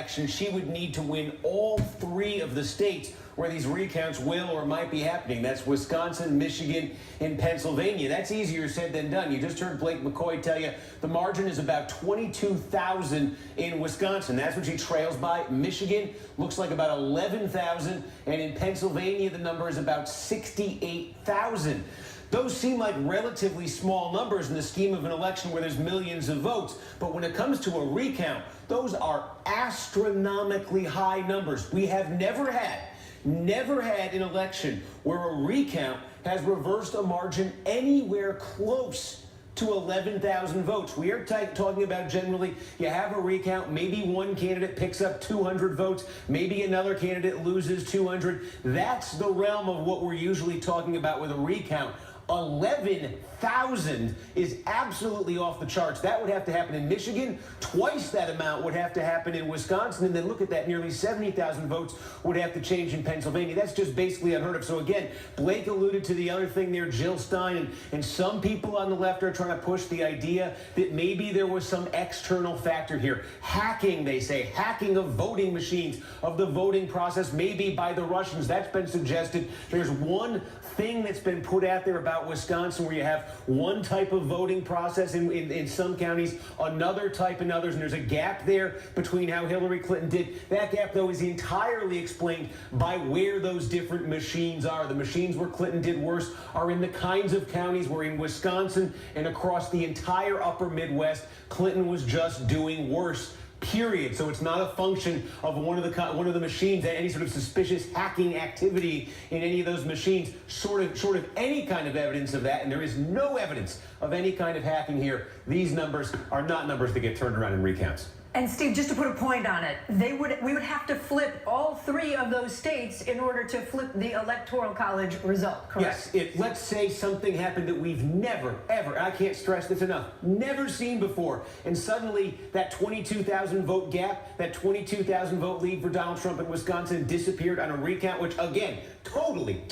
election, she would need to win all 3 of the states where these recounts will or might be happening. That's Wisconsin, Michigan, and Pennsylvania. That's easier said than done. You just heard Blake McCoy tell you the margin is about 22,000 in Wisconsin. That's what she trails by. Michigan looks like about 11,000, and in Pennsylvania, the number is about 68,000. Those seem like relatively small numbers in the scheme of an election where there's millions of votes. But when it comes to a recount, those are astronomically high numbers. We have never had an election where a recount has reversed a margin anywhere close to 11,000 votes. We are talking about generally you have a recount, maybe one candidate picks up 200 votes, maybe another candidate loses 200. That's the realm of what we're usually talking about with a recount. 11,000 is absolutely off the charts. That would have to happen in Michigan. Twice that amount would have to happen in Wisconsin. And then look at that, nearly 70,000 votes would have to change in Pennsylvania. That's just basically unheard of. So again, Blake alluded to the other thing there, Jill Stein, and some people on the left are trying to push the idea that maybe there was some external factor here. Hacking, they say, hacking of voting machines, of the voting process, maybe by the Russians. That's been suggested. There's one thing that's been put out there about Wisconsin where you have one type of voting process in some counties, another type in others, and there's a gap there between how Hillary Clinton did. That gap, though, is entirely explained by where those different machines are. The machines where Clinton did worse are in the kinds of counties where in Wisconsin and across the entire upper Midwest, Clinton was just doing worse. Period. So it's not a function of one of the machines, any sort of suspicious hacking activity in any of those machines, short of any kind of evidence of that, and there is no evidence of any kind of hacking here. These numbers are not numbers that get turned around in recounts. And Steve, just to put a point on it, we would have to flip all 3 of those states in order to flip the Electoral College result, correct? Yes, let's say something happened that we've never, ever, I can't stress this enough, never seen before, and suddenly that 22,000 vote gap, that 22,000 vote lead for Donald Trump in Wisconsin disappeared on a recount, which again, totally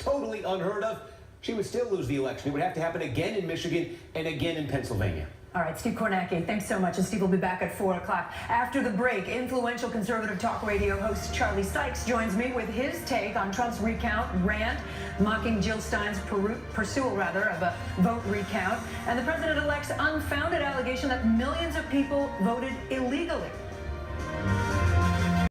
unheard of. She would still lose the election. It would have to happen again in Michigan and again in Pennsylvania. All right, Steve Kornacki, thanks so much. And Steve will be back at 4 o'clock. After the break, influential conservative talk radio host Charlie Sykes joins me with his take on Trump's recount rant, mocking Jill Stein's pursuit of a vote recount, and the president-elect's unfounded allegation that millions of people voted illegally.